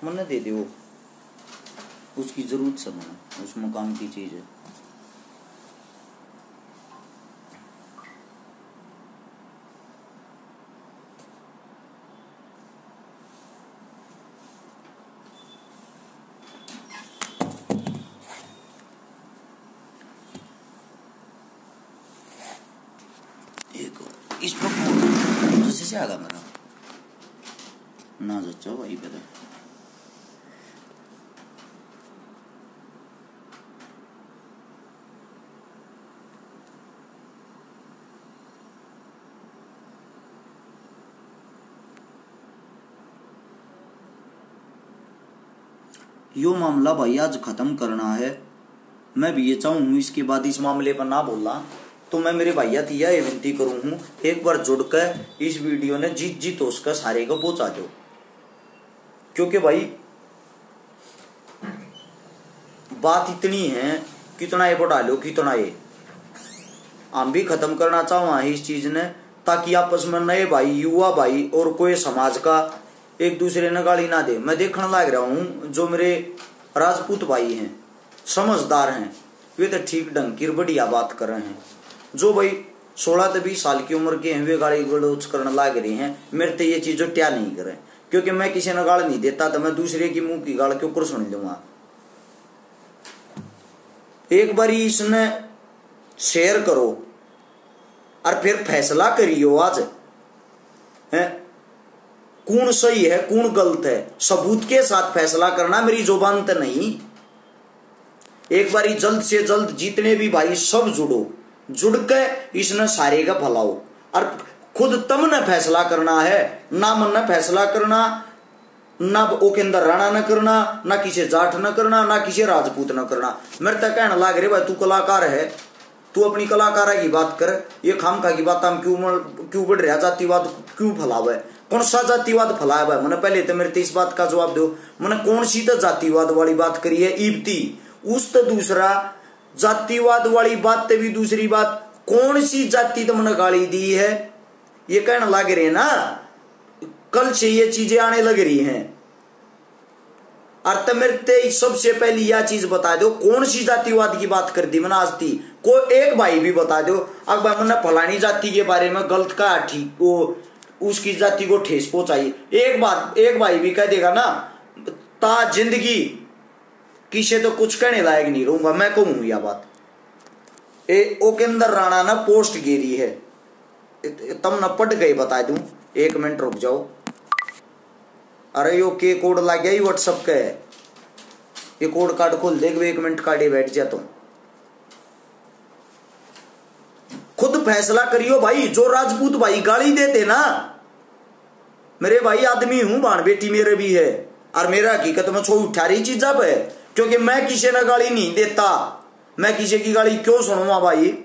मैंने दे दे, वो उसकी जरूरत से मैंने, उस मकान की चीज है। इस पर जैसे से आगा मेरा ना जच्चा भाई पता यो मामला भाई आज खत्म करना है। मैं भी ये चाहूँ इसके बाद इस मामले पर ना बोलना, तो मैं मेरे भैया तिया ये विनती करूँ हूँ, एक बार जुड़कर इस वीडियो ने जीत जीत उसका सारे को पहुंचा दो। क्योंकि भाई बात इतनी है, कितना ये बढ़ा लो, कितना ये हम भी खत्म करना चाहूँ इस चीज ने, ताकि आपस में नए भाई, युवा भाई और कोई समाज का एक दूसरे ने गाली ना दे। मैं देखने लग रहा हूँ जो मेरे राजपूत भाई हैं, समझदार हैं, वे तो ठीक ढंग की बढ़िया बात कर रहे हैं। जो भाई 16 से 20 साल की उम्र के हैं वे गाली गलौज करने लग रहे हैं। मेरे तो ये चीजों क्या नहीं करे, क्योंकि मैं किसी ने गाल नहीं देता, तो मैं दूसरे की मुंह की गाल क्यों कर सुन लूंगा। एक बार इसने शेयर करो और फिर फैसला करियो आज है कौन सही है कौन गलत है, सबूत के साथ फैसला करना, मेरी जुबान तो नहीं। एक बार जल्द से जल्द जितने भी भाई सब जुड़ के इसने सारे का फैलाओ, और खुद तुमने फैसला करना है, ना मन ने फैसला करना, ना वो के अंदर राणा न करना, ना किसी जाट न करना, ना किसी राजपूत न करना। मेरे तक कहना लाग रहे भाई तू कलाकार है, तू अपनी कलाकारा की बात कर, ये खामखा की बात हम क्यों बढ़ रहा, जातिवाद क्यों फैलावा है, कौन सा जातिवाद फैलाया है। मैंने पहले तो मेरे इस बात का जवाब दो, मैंने कौन सी तो जातिवाद वाली बात करी है ईबती, उस तो दूसरा जातिवाद वाली बात ते भी दूसरी बात, कौन सी जाति तुमने गाली दी है, ये कहना लग रहे ना। कल से ये चीजें आने लग रही हैं, और तब मेरे सबसे पहले यह चीज बता दो कौन सी जातिवाद की बात कर दी मैंने आज थी। कोई एक भाई भी बता दो अगर मैंने फलानी जाति के बारे में गलत कहा, ठीक वो उसकी जाति को ठेस पहुंचाई, एक भाई भी कह देगा ना, ता जिंदगी किसे तो कुछ कहने लायक नहीं रहूंगा। मैं कहूँ यह बात ओ के अंदर राणा ना पोस्ट गिरी है, तम न पट गए बता दूं, 1 मिनट रुक जाओ। अरे यो के कोड लग गया व्हाट्सएप का है, ये कोड कार्ड खोल देख, 1 मिनट काटे बैठ जा। तुम खुद फैसला करियो भाई। जो राजपूत भाई गाली देते ना, मेरे भाई आदमी हूं, बाण बेटी मेरे भी है, और मेरा हकीकत में छो उठा रही चीज अब है, क्योंकि मैं किसी ने गाली नहीं देता, मैं किसी की गाली क्यों सुनूंगा भाई।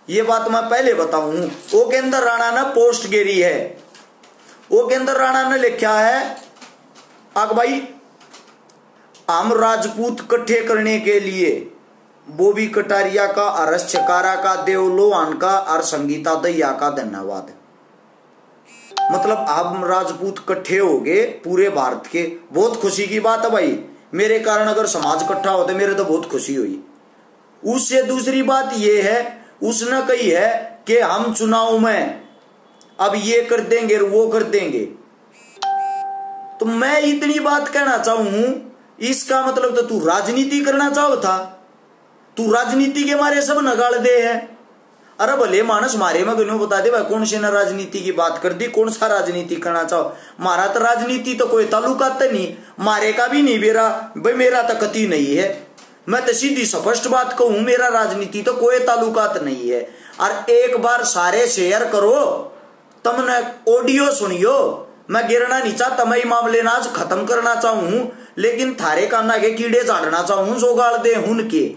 ये बात मैं पहले बताऊं। वो के अंदर राणा ने पोस्ट गिरी है, वो के अंदर राणा ने लिखा है अग भाई हम राजपूत इकट्ठे करने के लिए बोबी कटारिया का, अरस छकारा का, देव लोहान का और संगीता दैया का धन्यवाद। मतलब हम राजपूत इकट्ठे हो गए पूरे भारत के, बहुत खुशी की बात है भाई। मेरे कारण अगर समाज इकट्ठा होते मेरे तो बहुत खुशी हुई। उससे दूसरी बात यह है, उसने कही है कि हम चुनाव में अब ये कर देंगे वो कर देंगे। तो मैं इतनी बात कहना चाहूं, इसका मतलब तो तू राजनीति करना चाहो था, तू राजनीति के मारे सब नगाड़ दे है। अरे भले मानस मारे में गनो बता दे भाई कौन से ने राजनीति की बात कर दी, कौन सा राजनीति करना चाहो। मारा तो राजनीति तो कोई ताल्लुकात नहीं, मारे का भी नहीं मेरा भाई, मेरा तो कति नहीं है। मैं तो सीधी स्पष्ट बात कहूं, मेरा राजनीति तो कोई ताल्लुकात नहीं है। और एक बार सारे शेयर करो, तुमने ऑडियो सुनियो। मैं गिरना नहीं चाहता, मैं मामले ना आज खत्म करना चाहूं, लेकिन थारे काना के कीड़े झाड़ना चाहूं जो गाड़ दे हुन के।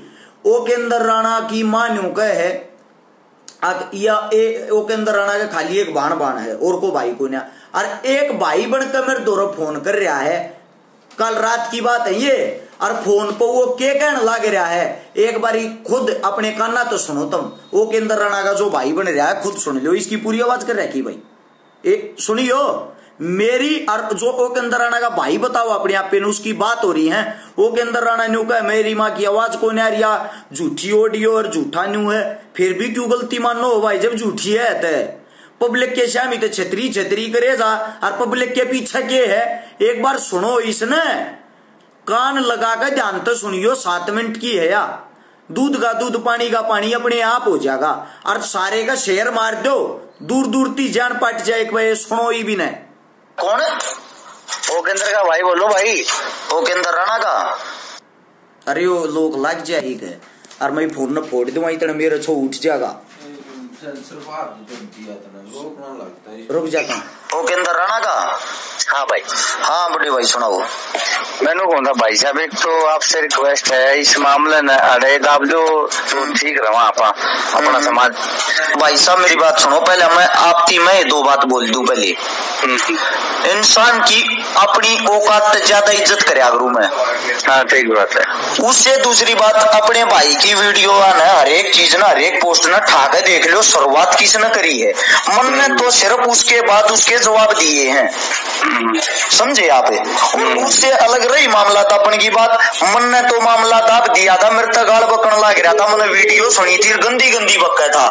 ओ के अंदर राणा की मान्यू कह है या ओ के अंदर राणा के खाली एक बाण है और को भाई को ना, और एक भाई बनकर मेरे दोनों फोन कर रहा है, कल रात की बात है ये, और फोन पर वो क्या कहने लग रहा है, एक बारी खुद अपने काना तो सुनो तुम। वो के अंदर राणा का जो भाई बन रहा है खुद सुन लो, इसकी पूरी आवाज कर रखी भाई, सुनियो। मेरी और जो ओ के अंदर राणा का भाई बताओ अपने आप पे उसकी बात हो रही है। ओ के अंदर राणा न्यू का मेरी माँ की आवाज को नहीं आ रही, झूठी ऑडियो और झूठा न्यू है, फिर भी क्यों गलती मानो भाई जब झूठी है तो पब्लिक के सामने तो छतरी छतरी करे जा और पब्लिक के पीछे के है। एक बार सुनो इसने कान लगा कर ध्यान तो सुनियो, 7 मिनट की है या दूध का दूध पानी का पानी अपने आप हो जाएगा। और सारे का शेयर मार दो, दूर दूर ती जान पट जाए एक भाई सुनो ही भी नहीं। कौन है? वो केंद्र का भाई बोलो भाई, वो केंद्र राणा का। अरे वो लोग लग जाएगी और मैं फोन न फोड़ दूंगा इतना मेरा छो उठ जाएगा। रुक जाता हूँ। वो केंद्र राणा का। हाँ भाई, हाँ बड़े भाई सुनाओ। मैंने कौन था भाई साहब, एक तो आपसे रिक्वेस्ट है इस मामले में अरे आप जो ठीक रहो आप अपना समाज। भाई साहब मेरी बात सुनो, पहले मैं 2 बात बोल दूं। पहले इंसान की अपनी औकात से ज्यादा इज्जत करे करूँ मैं। हाँ ठीक बात है। उससे दूसरी बात, अपने भाई की वीडियो ना हर एक चीज ना हर एक पोस्ट ना ठाके देख लो, शुरुआत किसने करी है। मन में तो सिर्फ उसके बाद उसके जवाब दिए हैं, समझे आप। और उससे अलग रही मामला था अपन की बात, मन ने तो मामला दाब दिया था, मेरे तक गाल बकने लग रहा था। मैंने वीडियो सुनी थी, गंदी गंदी बक्का था।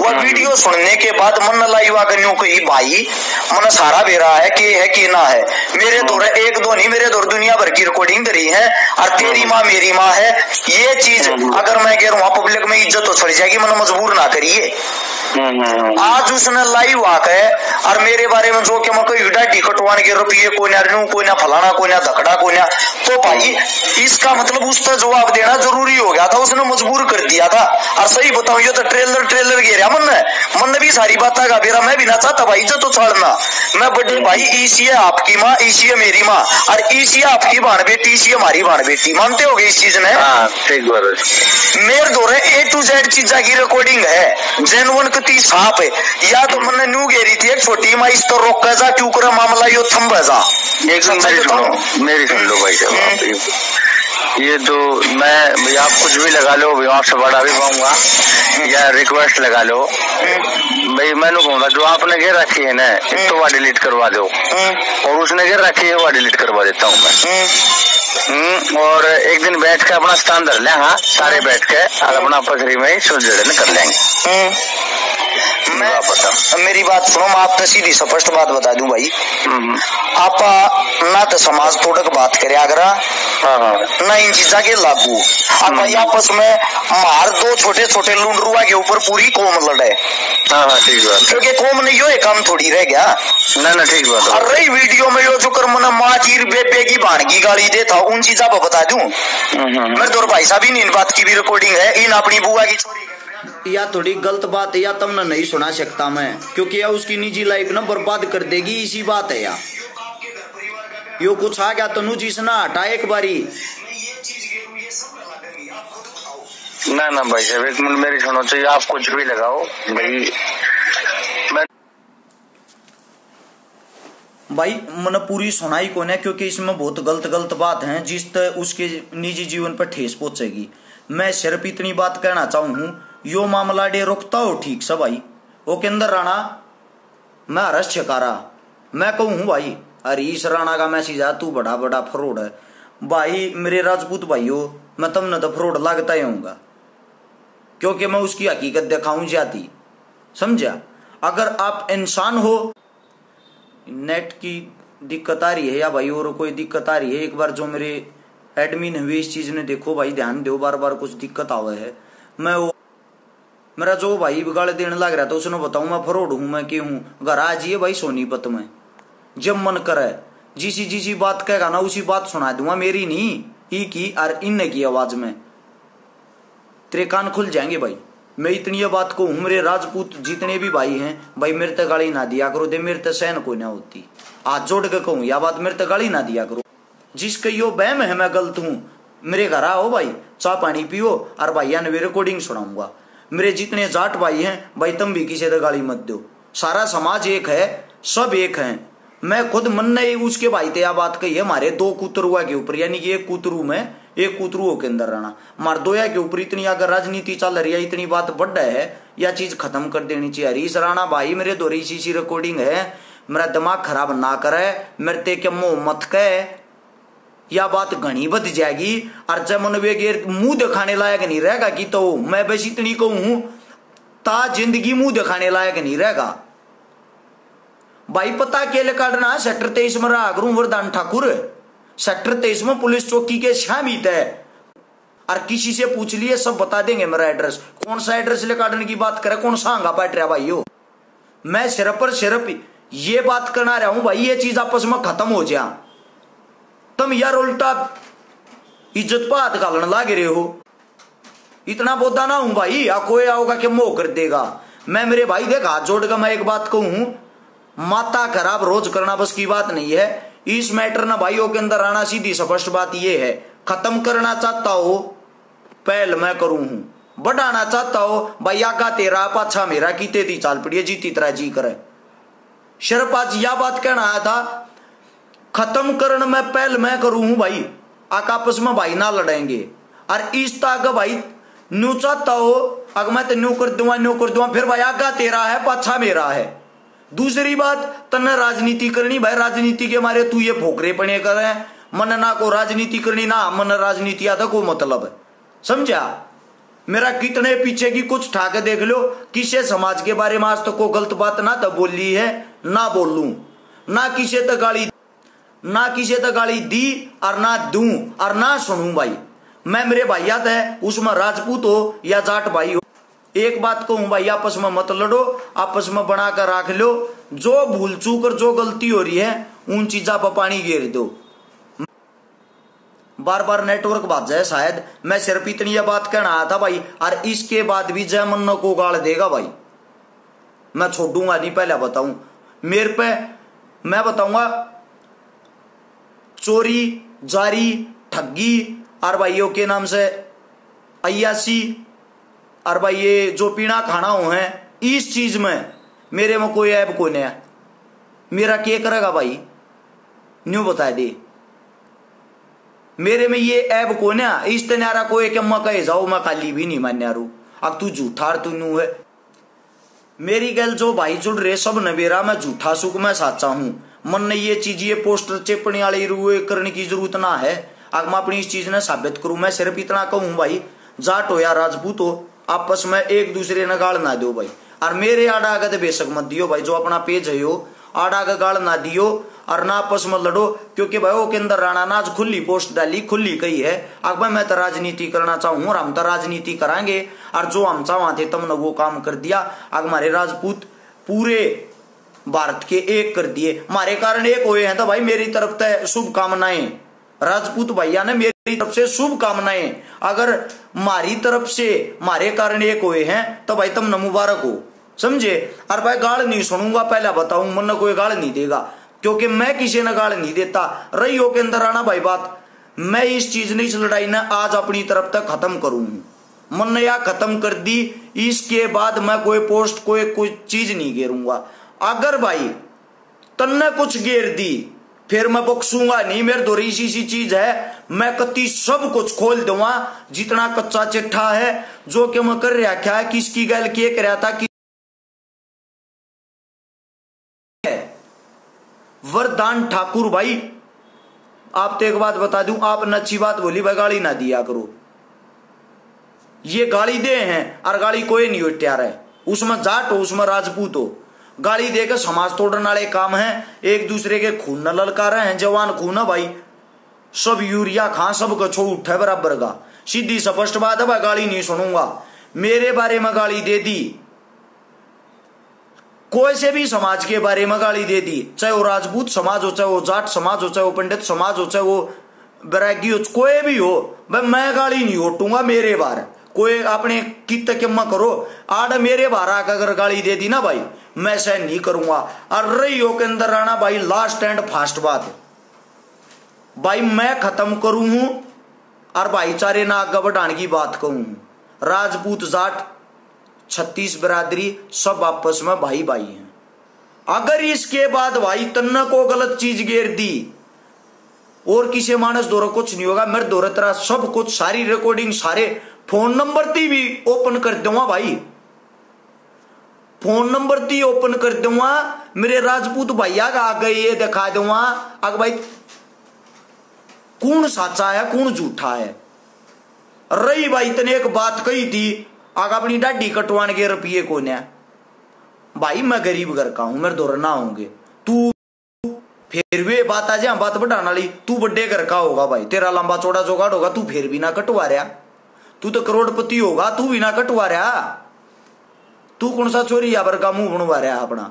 वह वीडियो सुनने के बाद मन लाइवा कन्यू कही भाई मन सारा बेरा है कि ना है। मेरे दौर 1-2 नहीं, मेरे दौर दुनिया भर की रिकॉर्डिंग करी है। और तेरी माँ मेरी माँ है, ये चीज अगर मैं कह रहा हूँ पब्लिक में इज्जत तो चढ़ जाएगी, मैंने मजबूर ना करिए। आज उसने लाइव आकर और मेरे बारे में जो कि मैं कोई डाटी कटवान के रुपये कोई ना फलाना कोई ना धकड़ा कोई ना, तो भाई इसका मतलब उसका जवाब देना जरूरी हो गया था, उसने मजबूर कर दिया था। और सही बताऊं ये तो ट्रेलर घेरा मन भी सारी बात का बेरा, मैं भी ना चाहता भाई इज्जत तो छोड़ना। मैं बड़े भाई ईसी है आपकी माँ, ईसी है मेरी माँ, और ईसी है आपकी बाण बेटी, ईसी हमारी बाण बेटी, मानते हो इस चीज में। मेरे दौरे A to Z चीजा की रिकॉर्डिंग है, जेनवन कती साफ है। या तो मैंने न्यू घेरी थी एक छोटी माँ इस तो रोक जा क्यों कर मामला यो थम जा। मेरी सुन लो भाई साहब, ये तो मैं आप कुछ भी लगा लो, आपसे बड़ा भी पाऊंगा या रिक्वेस्ट लगा लो भाई। मैंने कहूँगा जो आपने घेर रखी है ना तो वह डिलीट करवा दो, और उसने घेर रखी है वह डिलीट करवा देता हूँ मैं। और एक दिन बैठ के अपना स्थान धर ले, हाँ सारे बैठ के और अपना पथरी में सुलझन कर लेंगे। मेरी बात सुनो, मैं आप तो सीधी स्पष्ट बात बता दूं भाई। आप ना तो समाज तोड़क बात करे आगरा, ना इन चीजा के लागू। आप भाई आपस में मार 2 छोटे छोटे लुंडरुआ के ऊपर पूरी कौम लड़े। ठीक बात, क्योंकि कौम ने यो एक काम थोड़ी रह गया ना ठीक बात। और रही वीडियो में यो जो कर मना माँ की बेबे की भाण की गाली देता उन चीजा पर बता दूं। मेरे दौर भाई साहब इन बात की भी रिकॉर्डिंग है, इन अपनी बुआ की छोरी या थोड़ी गलत बात है या तुमने नहीं सुना सकता मैं, क्योंकि या उसकी निजी लाइफ ना बर्बाद कर देगी, इसी बात है या यो कुछ आ गया तो नुजी से ना हटा एक बारी। ना भाई साहब एक मिनट मेरी सुनो, चाहिए आप कुछ भी लगाओ भाई मैंने पूरी सुनाई को ना, क्योंकि इसमें बहुत गलत बात है जिस तरह उसके निजी जीवन पर ठेस पहुंचेगी। मैं सिर्फ इतनी बात कहना चाहूँ, यो मामला डे रोकता हो ठीक सब भाई। वो के अंदर राणा मैं हरस छकारा मैं कहूँ भाई, हरीश राणा का मैसेज आ तू बड़ा फ्रॉड है। भाई मेरे राजपूत भाइयों, मैं तुमने तो फ्रॉड लगता ही होऊंगा, क्योंकि मैं उसकी हकीकत दिखाऊं जाती, समझा। अगर आप इंसान हो, नेट की दिक्कत आ रही है या भाई और कोई दिक्कत आ रही है, एक बार जो मेरे एडमिन हुए इस चीज ने देखो भाई, ध्यान दो, बार कुछ दिक्कत आवे है। मैं वो मेरा जो भाई बिगाड़ देने लग रहा था उसने बताऊं मैं फ्रॉड हूं, मैं क्यों हूं। घर आ जाइए भाई सोनीपत में, जब मन करे जिसी बात कहेगा ना उसी बात सुना दूंगा, मेरी नहीं ई की और इन की आवाज में तेरे कान खुल जाएंगे भाई। मैं इतनी बात को हूं, मेरे राजपूत जितने भी भाई हैं भाई मेरे तक गाली ना दिया करो, दे मेरे तक सहन कोई ना होती, हाथ जोड़ के कहूं यह बात, मेरे तक गाली ना दिया करो। जिसका यो बहम है मैं गलत हूं, मेरे घर आओ भाई, चाय पानी पियो और भैया ने रिकॉर्डिंग सुनाऊंगा। मेरे जितने जाट भाई हैं भाई, तुम भी किसी से गाली मत दो, सारा समाज एक है, सब एक है। मैं खुद मन ने उसके भाई थे यह बात कही है, हमारे 2 कुतरुआ के ऊपर, यानी कि एक कुतरू में एक कुतरुओं के अंदर रहना, मार दोया के ऊपर इतनी अगर राजनीति चल रही है, इतनी बात बढ़ है, यह चीज खत्म कर देनी चाहिए। हरीश राणा भाई मेरे दो इसी रिकॉर्डिंग है, मेरा दिमाग खराब ना करे, मेरे ते के मुंह मत कहे, या बात घनी बद जाएगी। और जब मन वे गेर मुंह दिखाने लायक नहीं रहेगा कि तो मैं बस इतनी कहूं ता जिंदगी मुंह दिखाने लायक नहीं रहेगा भाई। पता केले काटना सेक्टर 23 में रहा करूं वरदान ठाकुर, सेक्टर 23 में पुलिस चौकी के शामिल है। और किसी से पूछ लिए सब बता देंगे मेरा एड्रेस। कौन सा एड्रेस ले काटने की बात करे, कौन सा आंगा पाट रहा भाई हो। मैं सिर्फ पर सिर्फ ये बात करना रहा हूं भाई, ये चीज आपस में खत्म हो जाए। तुम यार उल्टा इज्जत पर हाथ घालने लागे रहे हो, इतना बोदा ना हूं भाई। कोई आओगा कि मोह कर देगा। मैं मेरे भाई देख हाथ जोड़कर मैं एक बात कहूं, माता खराब रोज करना बस की बात नहीं है। इस मैटर ना भाइयों के अंदर आना, सीधी स्पष्ट बात ये है, खत्म करना चाहता हो पहल मैं करूं हूं, बढ़ाना चाहता हो भाई आगा तेरा पाछा मेरा की तेती चाल पड़िए जीती तरह जी करे। सिर्फ आज यह बात कहना आया था, खत्म करने में पहल मैं करूं हूं भाई, आका आपस में भाई ना लड़ेंगे। और इस ताक भाई न्यू चाहता हो अगर मैं तो न्यू कर दूंगा फिर भाई आगा तेरा है पाछा मेरा है। दूसरी बात तन्ने राजनीति करनी भाई, राजनीति के मारे तू ये फोकरे पने कर रहे हैं, मन ना को राजनीति करनी ना मन राजनीति आता को मतलब है, समझा। मेरा कितने पीछे की कुछ ठाके देख लो, किसे समाज के बारे में आज तक को गलत बात ना तो बोली है ना बोलूं, ना किसे तो गाली दी और ना दूं और ना सुनूं भाई। मैं मेरे भाइयात है उसमें राजपूत हो या जाट भाई हो, एक बात कहूं भाई आपस में मत लड़ो, आपस में बनाकर रख लो। जो भूल चूक और जो गलती हो रही है उन चीजा पर पानी गिर दो। बार बार नेटवर्क बात जाए शायद, मैं सिर्फ इतनी यह बात कहना आया था भाई। और इसके बाद भी जय मन्नो को गाल देगा भाई मैं छोड़ूंगा नहीं। पहले बताऊं मेरे पे मैं बताऊंगा चोरी जारी ठगी और भाइयों के नाम से अयासी और भाई ये जो पीना खाना हो है, इस चीज में मेरे में कोई ऐब कोई नहीं है। मेरा क्या करेगा भाई न्यू बता दे, मेरे में ये ऐब कोई नहीं। इस तनारा कोई कि मैं कहे जाओ मैं खाली भी नहीं मान्या रू, अब तू झूठार तू न्यू है। मेरी गल जो भाई जुड़ रहे सब नवेरा मैं झूठा सुख मैं साचा हूं। मन ने ये चीज ये पोस्टर चेपने वाली रू करने की जरूरत ना है। अगर मैं अपनी इस चीज ने साबित करूं, मैं सिर्फ इतना कहूं भाई, जाट हो या राजपूत हो आपस में एक दूसरे ने गाल ना दो भाई। और मेरे आड़ा आगे बेशक मत दियो भाई, जो अपना पेज है हो आड़ा का गाल ना दियो और ना आपस में लड़ो। क्योंकि भाई वो के अंदर राणा नाज खुली पोस्ट डाली खुली कही है। अगर मैं तो राजनीति करना चाहूं और हम तो राजनीति कराएंगे, और जो हम चाहते थे तुमने वो काम कर दिया। अगर हमारे राजपूत पूरे भारत के एक कर दिए, हमारे कारण एक हुए हैं तो भाई मेरी तरफ से शुभकामनाएं। राजपूत भैया ने मेरी तरफ से शुभकामनाएं। अगर हमारी तरफ से हमारे कारण एक हुए हैं तो भाई तुम मुबारक हो, समझे। और भाई गाल नहीं सुनूंगा पहले बताऊं, मन कोई गाल नहीं देगा क्योंकि मैं किसी ने गाल नहीं देता। रही हो के अंदर आना भाई बात, मैं इस चीज ने इस लड़ाई ने आज अपनी तरफ तक खत्म करूं, मन ने या खत्म कर दी। इसके बाद मैं कोई पोस्ट कोई चीज नहीं घेरूंगा। अगर भाई तन्ने कुछ घेर दी फिर मैं बख्सूंगा नहीं। मेरे दो सी चीज है, मैं कति सब कुछ खोल दूंगा जितना कच्चा चिट्ठा है, जो कि मैं कर रहा क्या है, किसकी गल के कर रहा था कि वरदान ठाकुर भाई। आप तो एक बात बता दूं, आपने अच्छी बात बोली भाई, गाली ना दिया करो। ये गाली दे हैं और गाली कोई नहीं उठा रहा है, उसमें जाट हो उसमें राजपूत हो। गाली देकर समाज तोड़ने वाले काम है, एक दूसरे के खून न ललका रहे हैं। जवान खून है भाई, सब यूरिया खा सब कछो उठे बराबर का। सीधी स्पष्ट बात है भाई, गाली नहीं सुनूंगा। मेरे बारे में गाली दे दी, कोई से भी समाज के बारे में गाली दे दी, चाहे वो राजपूत समाज हो, चाहे वो जाट समाज हो, चाहे वो पंडित समाज हो, चाहे वो बैरागी हो, कोई भी हो भाई, मैं गाली नहीं उठूंगा। मेरे बार कोई अपने कित के मत करो, आड़ मेरे बार आकर अगर गाली दे दी ना भाई, मैं सहन नहीं करूंगा। और रही हो के अंदर आना भाई, लास्ट एंड फास्ट बात भाई, मैं खत्म करूं हूं और भाईचारे ना आगे बढ़ाने की बात कहूं। राजपूत जाट 36 बिरादरी सब आपस में भाई भाई हैं। अगर इसके बाद भाई तन्ना को गलत चीज घेर दी और किसी मानस दौरा कुछ नहीं होगा। मेरे दौरे तरह सब कुछ, सारी रिकॉर्डिंग, सारे फोन नंबर ती भी ओपन कर दूंगा भाई। फोन नंबर ती ओपन कर दूंगा, मेरे राजपूत भैया का आगे ये दिखा दूंगा अगर भाई कौन सच्चा है कौन झूठा है। रही भाई तने एक बात कही थी आगे अपनी डाडी कटवाने के रुपये को ने भाई मैं गरीब घर का हूं, मेरे दौर ना होंगे, तू फिर वे बात आ जाए बात बढ़ाने वाली, तू बड़े घर का होगा भाई, तेरा लंबा चौड़ा जोगाड़ होगा, तू फिर भी ना कटवा रहा, तू तो करोड़पति होगा, तू भी ना कटवा रहा, तू कौन सा चोरी या का मुंह बनवा रहा अपना।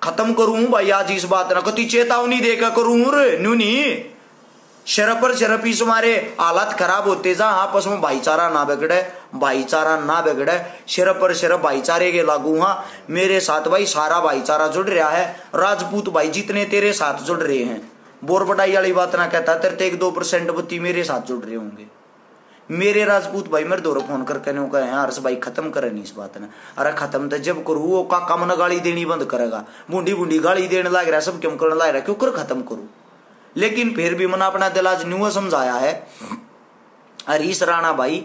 खत्म करूं भाई आज इस बात ना, कति चेतावनी देकर करूं रे न्यूनी, शरप पर शरप इस हमारे हालात खराब होते जा, आपस में भाईचारा ना बिगड़े, भाईचारा ना बिगड़े, शरप पर शरप भाईचारे के लागू। हाँ मेरे साथ भाई सारा भाईचारा जुड़ रहा है, राजपूत भाई जितने तेरे साथ जुड़ रहे हैं, बोरबटाई वाली बात ना कहता, तेरे 1-2% बत्ती मेरे साथ जुड़ रहे होंगे। मेरे राजपूत भाई मेरे दौर फोन करके नो कहे हर्ष भाई खत्म करे नहीं इस बात ने, अरे खत्म तो जब करूँ वो काका मन गाली देनी बंद करेगा, बूंदी बूंदी गाली देने लग रहा, सब क्यों करने लग रहा, क्यों कर खत्म करूँ। लेकिन फिर भी मना अपना दिल आज न्यू समझाया है, हरीश राणा भाई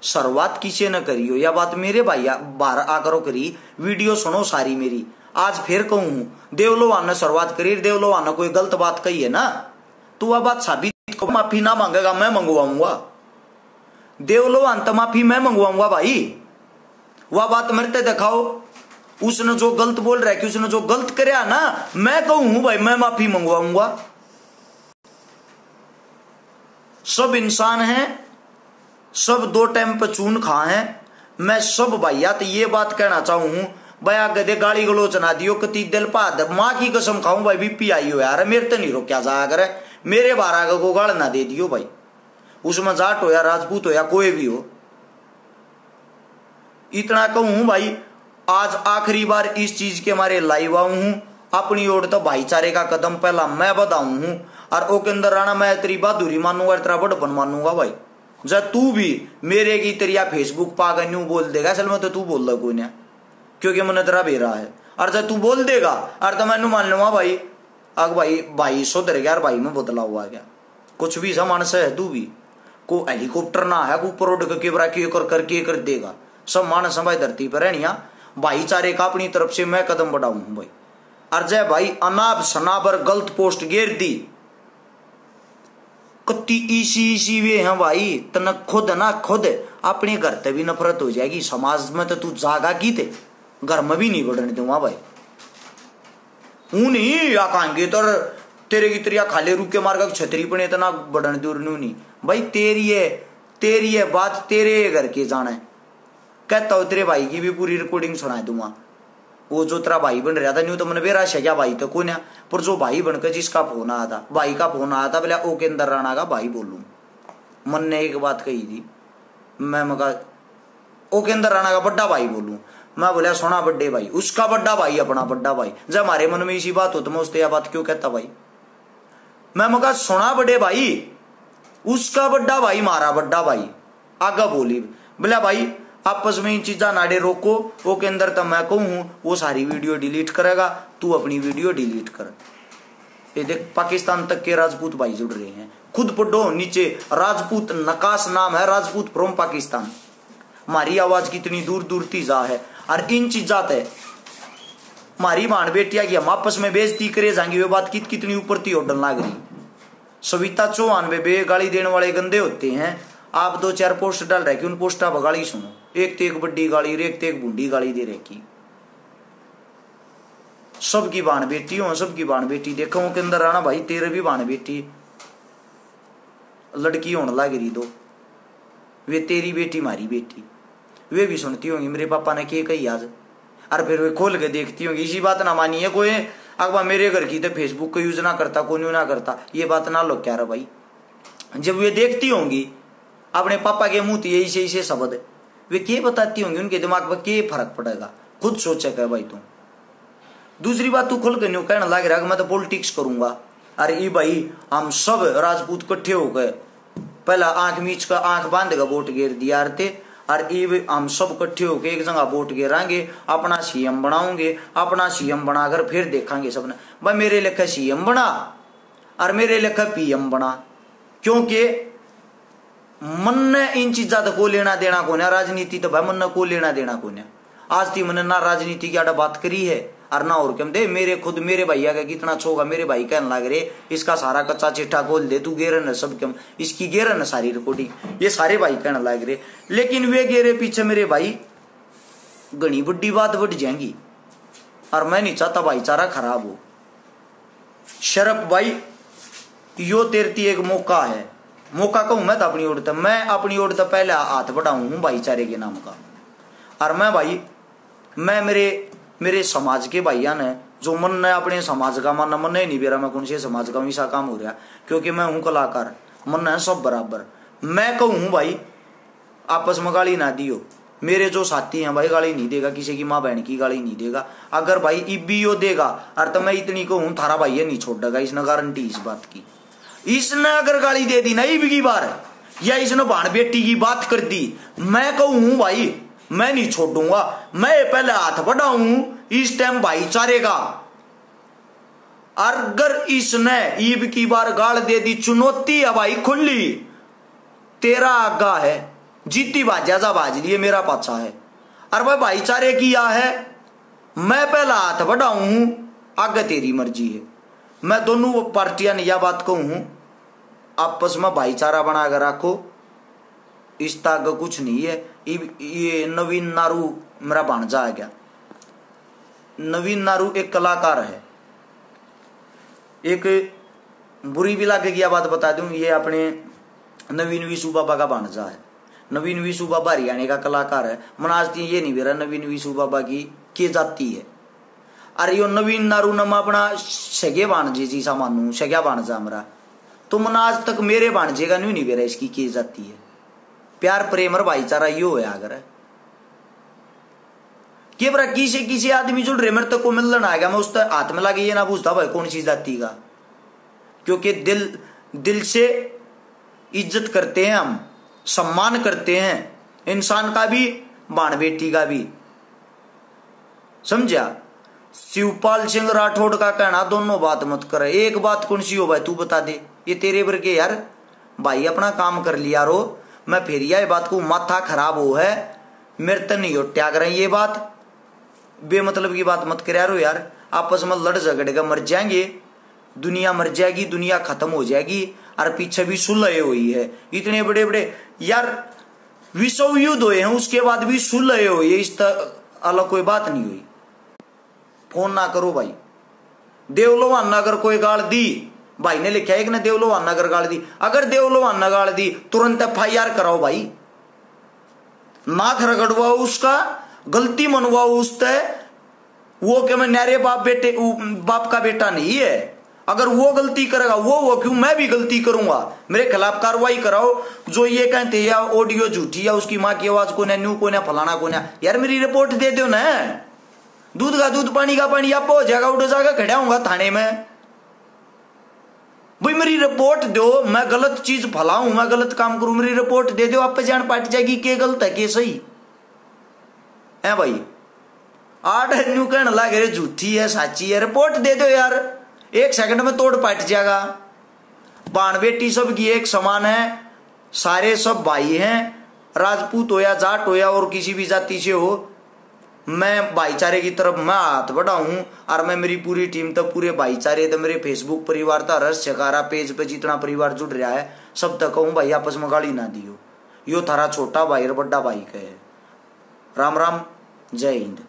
शुरुआत किसी न करियो, या बात मेरे भाई बाहर आकर करी, वीडियो सुनो सारी मेरी, आज फिर कहूं देवलोवान ने शुरुआत करी, देवलोवान ने कोई गलत बात कही है ना तो वह बात साबित को माफी ना मांगेगा, मैं मंगवाऊंगा, देवलोवान तो माफी मैं मंगवाऊंगा भाई, वह बात मेरे दिखाओ, उसने जो गलत बोल रहा है कि उसने जो गलत कराया ना, मैं कहूं भाई मैं माफी मंगवाऊंगा। सब इंसान हैं, सब 2 टाइम पे चून खा हैं, मैं सब भैया तो ये बात कहना चाहूं भैया गधे गाली गलोच ना दियो, कति दिल पाद माँ की कसम खाऊं भाई बीपी आई हो यार, मेरे तो नहीं रोक्या जा करे, मेरे 12 को गाल ना दे दियो भाई, उसमें जाट हो या राजपूत हो या कोई भी हो। इतना कहूं भाई आज आखिरी बार इस चीज के मारे लाइव आऊ हूं, अपनी ओर तो भाईचारे का कदम पहला मैं बढ़ाऊ हूं, और ओ के अंदर राणा मैं तेरी बहादुरी मानूंगा, तेरा बड़पन मानूंगा भाई। जब तू भी मेरे की तेरिया फेसबुक पाकर न्यू बोल देगा, असल में तो तू बोल रहा कोई ना, क्योंकि मैंने तेरा बेरा है, और जब तू बोल देगा और तो मैंने मान लूंगा भाई अग भाई सुधर गया, भाई में बदला हुआ गया, कुछ भी सामान से है, तू भी को हेलीकॉप्टर ना है ऊपर उड़ के कर देगा, सब मानस भाई धरती पर रहनिया, भाईचारे का अपनी तरफ से मैं कदम बढ़ाऊ हूं भाई। और जय भाई अनाब सनाबर गलत पोस्ट घेर दी, कत्ती इसी वे हैं भाई, तना खुद ना खुद अपने घर से भी नफरत हो जाएगी, समाज में तो तू जागा की थे, घर में भी नहीं बढ़ने दूंगा भाई, नहीं आकांगे तो तेरे की तेरिया खाले रूप के मार्ग छतरी पड़े इतना बढ़ने दूर नहीं भाई, तेरी है बात तेरे घर के जाना है, कहता हूँ तेरे भाई की भी पूरी रिकॉर्डिंग सुना दूंगा, वो जो तेरा भाई बन रहा था न्यू तो मैंने बेरा क्या भाई तो कौन है, पर जो भाई बनकर जिसका फोन आया था, भाई का फोन आया था, बोला ओ के अंदर राणा का भाई बोलूं, मन ने एक बात कही थी, मैं मगा ओ के अंदर राणा का बड्डा भाई बोलूं, मैं बोला सोना बड्डे भाई, उसका बड्डा भाई अपना बड्डा भाई, जब हमारे मन में इसी बात हो तो मैं उससे यह बात क्यों कहता भाई, मैं मगा सोना बड़े भाई उसका बड्डा भाई मारा बड्डा भाई, आगा बोली बोला भाई आपस में इन चीजा नाड़े रोको, वो के अंदर तो मैं कहूं वो सारी वीडियो डिलीट करेगा, तू अपनी वीडियो डिलीट कर। ये देख पाकिस्तान तक के राजपूत भाई जुड़ रहे हैं, खुद पढ़ो नीचे राजपूत नकाश नाम है, राजपूत फ्रॉम पाकिस्तान, हमारी आवाज कितनी दूर दूर तीजा है, और इन चीजा ते हमारी भाण बेटिया की हम आपस में बेइज्जती करे जाएंगे, वे बात कितनी ऊपर थी उड़न लाग रही। सविता चौहान बे गाली देने वाले गंदे होते हैं, आप 2-4 पोस्ट डाल रहे कि उन पोस्टा बगाड़ी सुनो, एक तो एक बड्डी गाली एक तो एक बूढ़ी गाली दे रखी, सबकी बाण बेटी हो, सबकी बाण बेटी देखो के अंदर आना भाई, तेरे भी बाण बेटी लड़की होने लग रही, दो वे तेरी बेटी मारी बेटी, वे भी सुनती होंगी मेरे पापा ने क्या कही आज, और फिर वे खोल के देखती होंगी, इसी बात ना मानिए कोई अगवा मेरे घर की तो फेसबुक का यूज ना करता, कोई ना करता, ये बात ना लो क्या रहा भाई, जब वे देखती होंगी अपने पापा के मुंह यही से शब्द, वे क्या बताती होंगी, उनके दिमाग पर क्या फर्क पड़ेगा, खुद सोचे क्या भाई तुम। दूसरी बात तू खुल के न्यू कहना लग रहा है मैं तो पॉलिटिक्स करूंगा, अरे ये भाई हम सब राजपूत इकट्ठे हो गए, पहला आंख मीच का आंख बांध का वोट गिर दिया थे, और ये हम सब इकट्ठे होके एक जगह वोट गिराएंगे, अपना सीएम बनाओगे, अपना सीएम बनाकर फिर देखेंगे सबने, भाई मेरे लेखा सीएम बना और मेरे लेखा पीएम बना, क्योंकि मन ने इन चीजा तो को लेना देना को ना, राजनीति तो भाई मन ने को लेना देना को ना। आज ती मैंने ना राजनीति की आड़ा बात करी है और ना और कम दे मेरे भैया का कितना छोगा, मेरे भाई कहने लग रहे इसका सारा कच्चा चिट्ठा खोल दे तू, गेरन है सब कम, इसकी गेरन है सारी रिकॉर्डिंग, ये सारे भाई कहने लग रहे। लेकिन वे गेरे पीछे मेरे भाई घनी बड़ी बात बढ़ जाएंगी और मैं नहीं चाहता भाईचारा खराब हो। शरफ भाई यो तेरती एक मौका है, मौका कहूं मैं तो अपनी ओर तक, मैं अपनी ओर तक पहले हाथ बढ़ाऊं हूं भाईचारे के नाम का। और मैं भाई मैं मेरे समाज के भाइया ने जो मन ने अपने समाज का मानना, मन नहीं बेरा मैं कौन से समाज का ऐसा काम हो रहा, क्योंकि मैं हूं कलाकार, मन है सब बराबर। मैं कहूं भाई आपस में गाली ना दियो, मेरे जो साथी हैं भाई गाली नहीं देगा, किसी की माँ बहन की गाली नहीं देगा। अगर भाई इब्बी यो देगा और तो मैं इतनी कहूं थारा भाई नहीं छोड़ेगा, इसने गारंटी इस बात की। इसने अगर गाली दे दी ना इब्बी की बार या इसने भाण बेटी की बात कर दी, मैं कहूं भाई मैं नहीं छोड़ूंगा, मैं पहले हाथ बढ़ाऊं इस टाइम भाईचारे का। अगर इसने ईब की बार गाल दे दी, चुनौती है भाई खुली, तेरा आगा है, जीती बाजा जा बाज लिए मेरा पाछा है। और भाई भाईचारे किया है, मैं पहला हाथ बढ़ाऊं, आगे तेरी मर्जी है। मैं दोनों पार्टियां ने यह बात कहूं, आपस में भाईचारा बनाकर रखो, इस तक कुछ नहीं है। ये नवीन नारू मेरा भांजा आ गया, नवीन नारू एक कलाकार है। एक बुरी भी लागे की बात बता दूं, ये अपने नवीन विशु बाबा का भांजा है। नवीन विशु बाबा हरियाणा का कलाकार है। मनाजती ये नहीं बेरा नवीन विशु बाबा की के जाती है। अरे यो नवीन नारू नमा अपना सगे भांजे जी सा मानू, सग्या भांजा हमारा, तो मन आज तक मेरे भांजे का नहीं बेरा इसकी के जाती है। प्यार प्रेम और भाईचारा यो है। अगर के बरा किसी आदमी जुड़ रहे मेरे तक को मिलन आ गया, मैं उस हाथ में लागे ये ना पूछता भाई कौन सी जाति का, क्योंकि दिल से इज्जत करते हैं हम, सम्मान करते हैं इंसान का भी, बाण बेटी का भी, समझा। शिवपाल सिंह राठौड़ का कहना दोनों बात मत करे, एक बात कौन सी हो भाई तू बता दे। ये तेरे भर के यार भाई अपना काम कर लिया रो, मैं फिर यह बात को माथा खराब हो है मेरे तो नहीं हो त्याग रही, ये बात बेमतलब की बात मत कर रो यार। आपस में लड़ झगड़े का मर जाएंगे, दुनिया मर जाएगी, दुनिया खत्म हो जाएगी। और पीछे भी सुलह हुई है, इतने बड़े बड़े यार विश्व युद्ध हुए हैं, उसके बाद भी सुलह हुई है, इस अलग कोई बात नहीं हुई। फोन ना करो भाई, देवलोवान अगर कोई गाल दी, भाई ने लिखा एक ने देवलोवान अगर गाल दी, अगर देवलोवान गाल दी तुरंत FIR कराओ भाई, नाक रगड़वाओ उसका, गलती मनवाओ उससे। वो क्या मैं न्यारे बाप का बेटा नहीं है, अगर वो गलती करेगा वो क्यों मैं भी गलती करूंगा, मेरे खिलाफ कार्रवाई कराओ। जो ये कहते या ऑडियो झूठी या उसकी माँ की आवाज को न्यू को फलाना को यार मेरी रिपोर्ट दे दो ना, दूध का दूध पानी का पानी आप हो जाएगा, उठ जाएगा, खड़ा होऊंगा थाने में। भाई मेरी रिपोर्ट दो, मैं गलत चीज फैलाऊं, मैं गलत काम करूं, मेरी रिपोर्ट दे दो, आप पे जान पाट जाएगी के गलत है के सही है भाई। आठ न्यू कहने लगे रे झूठी है साची है, रिपोर्ट दे दो यार, 1 सेकंड में तोड़ पाट जाएगा। बाण बेटी सब की एक समान है, सारे सब भाई हैं, राजपूत हो या जाट हो या और किसी भी जाति से हो। मैं भाईचारे की तरफ मैं हाथ बढ़ाऊं और मैं मेरी पूरी टीम तक पूरे भाईचारे तक, मेरे फेसबुक परिवार था रस चकारा पेज पे जितना परिवार जुड़ रहा है सब तक कहूं भाई आपस में गाली ना दियो, यो थारा छोटा भाई और बड़ा भाई का है। राम राम, जय हिंद।